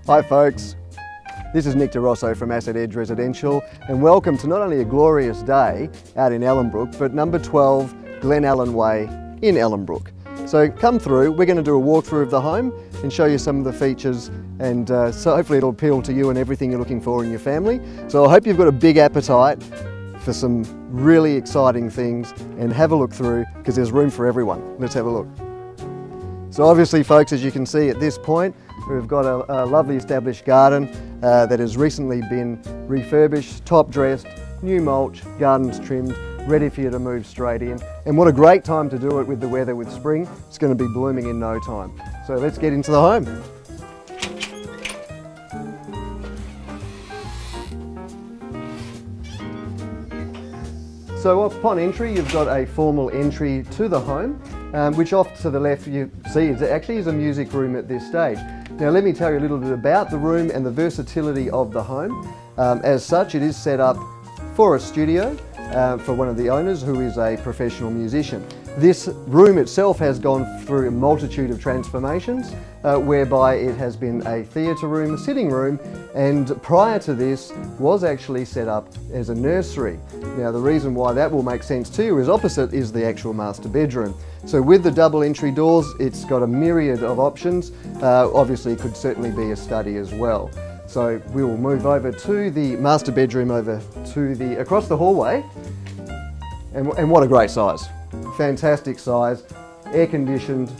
Hi folks, this is Nick DeRosso from Asset Edge Residential and welcome to not only a glorious day out in Ellenbrook but number 12 Glenallen Way in Ellenbrook. So come through, we're going to do a walkthrough of the home and show you some of the features and so hopefully it'll appeal to you and everything you're looking for in your family. So I hope you've got a big appetite for some really exciting things and have a look through because there's room for everyone. Let's have a look. So obviously folks, as you can see at this point, we've got a lovely established garden that has recently been refurbished, top dressed, new mulch, gardens trimmed, ready for you to move straight in. And what a great time to do it with the weather with spring. It's going to be blooming in no time. So let's get into the home. So upon entry, you've got a formal entry to the home, which off to the left you see is actually is a music room at this stage. Now let me tell you a little bit about the room and the versatility of the home. As such, it is set up for a studio for one of the owners who is a professional musician. This room itself has gone through a multitude of transformations whereby it has been a theatre room, a sitting room, and prior to this was actually set up as a nursery. Now the reason why that will make sense to you is opposite is the actual master bedroom. So with the double entry doors, it's got a myriad of options. Obviously it could certainly be a study as well. So we will move over to the master bedroom over to across the hallway. And what a great size. Fantastic size, air conditioned,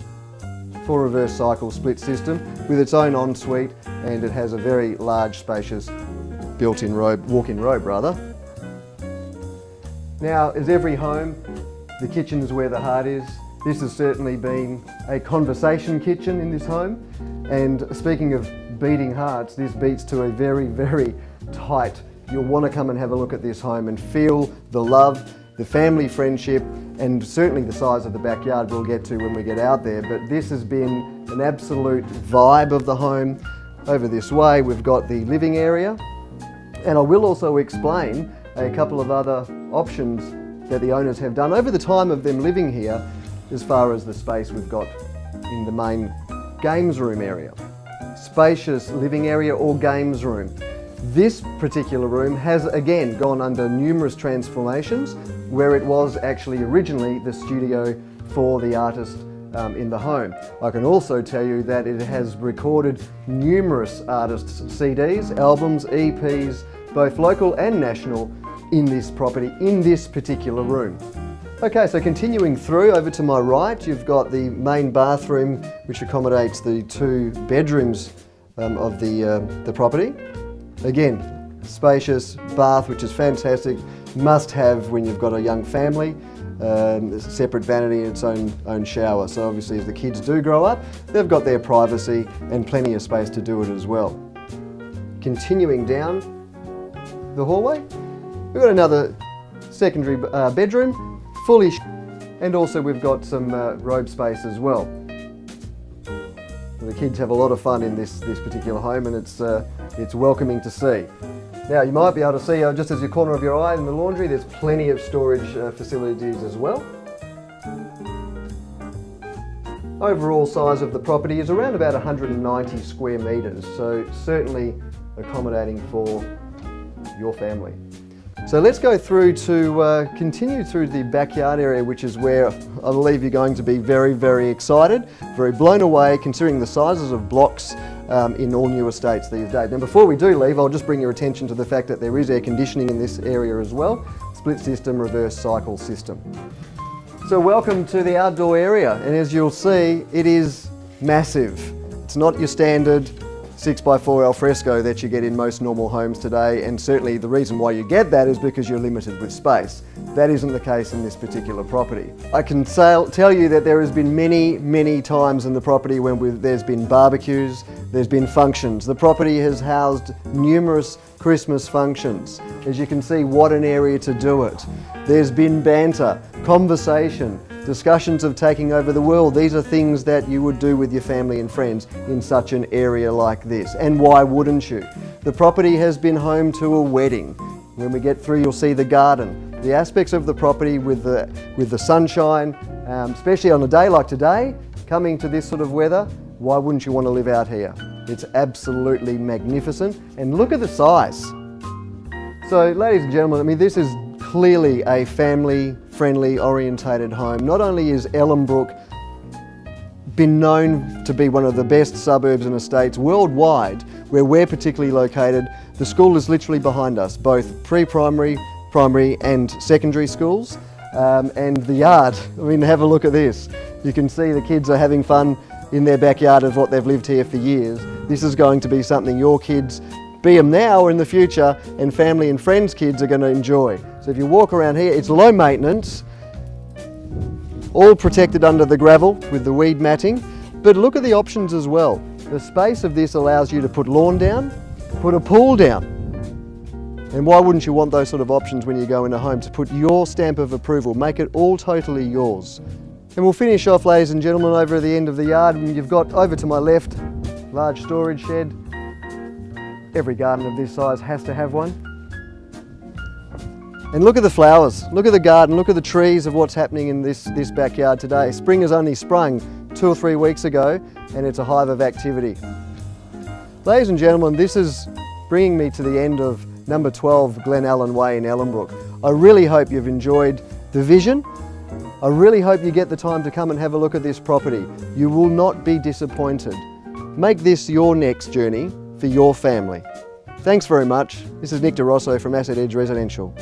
full reverse cycle split system with its own ensuite, and it has a very large spacious built-in robe, walk-in robe rather. Now, as every home, the kitchen is where the heart is. This has certainly been a conversation kitchen in this home, and speaking of beating hearts, this beats to a very, very tight. You'll want to come and have a look at this home and feel the love, the family friendship, and certainly the size of the backyard we'll get to when we get out there. But this has been an absolute vibe of the home. Over this way we've got the living area, and I will also explain a couple of other options that the owners have done over the time of them living here as far as the space we've got in the main games room area. Spacious living area or games room. This particular room has again gone under numerous transformations where it was actually originally the studio for the artist in the home. I can also tell you that it has recorded numerous artists' CDs, albums, EPs, both local and national in this property, in this particular room. Okay, so continuing through over to my right, you've got the main bathroom which accommodates the two bedrooms of the property. Again, spacious bath, which is fantastic, must have when you've got a young family. Separate vanity and its own shower. So obviously as the kids do grow up, they've got their privacy and plenty of space to do it as well. Continuing down the hallway, we've got another secondary bedroom, fully and also we've got some robe space as well. The kids have a lot of fun in this particular home, and it's welcoming to see. Now you might be able to see just as your corner of your eye in the laundry, there's plenty of storage facilities as well. Overall size of the property is around about 190 square metres, so certainly accommodating for your family. So let's go through to continue through the backyard area, which is where I believe you're going to be very, very excited, very blown away considering the sizes of blocks in all new estates these days. Now before we do leave, I'll just bring your attention to the fact that there is air conditioning in this area as well, split system, reverse cycle system. So welcome to the outdoor area, and as you'll see, it is massive. It's not your standard 6x4 al fresco that you get in most normal homes today, and certainly the reason why you get that is because you're limited with space. That isn't the case in this particular property. I can tell you that there has been many times in the property when there's been barbecues, there's been functions. The property has housed numerous Christmas functions. As you can see, what an area to do it. There's been banter, conversation, discussions of taking over the world. These are things that you would do with your family and friends in such an area like this. And why wouldn't you? The property has been home to a wedding. When we get through, you'll see the garden. The aspects of the property with the sunshine, especially on a day like today, coming to this sort of weather, why wouldn't you want to live out here? It's absolutely magnificent, and look at the size. So ladies and gentlemen, I mean, this is clearly a family-friendly orientated home. Not only is Ellenbrook been known to be one of the best suburbs and estates worldwide, where we're particularly located, the school is literally behind us, both pre-primary, primary and secondary schools. And the yard, I mean, have a look at this. You can see the kids are having fun in their backyard of what they've lived here for years. This is going to be something your kids, be them now or in the future, and family and friends' kids are going to enjoy. So if you walk around here, it's low maintenance, all protected under the gravel with the weed matting. But look at the options as well. The space of this allows you to put lawn down, put a pool down. And why wouldn't you want those sort of options when you go in a home, to put your stamp of approval, make it all totally yours. And we'll finish off, ladies and gentlemen, over at the end of the yard, and you've got over to my left, large storage shed. Every garden of this size has to have one. And look at the flowers, look at the garden, look at the trees of what's happening in this backyard today. Spring has only sprung 2 or 3 weeks ago, and it's a hive of activity. Ladies and gentlemen, this is bringing me to the end of number 12 Glenallen Way in Ellenbrook. I really hope you've enjoyed the vision. I really hope you get the time to come and have a look at this property. You will not be disappointed. Make this your next journey for your family. Thanks very much. This is Nick DeRosso from Asset Edge Residential.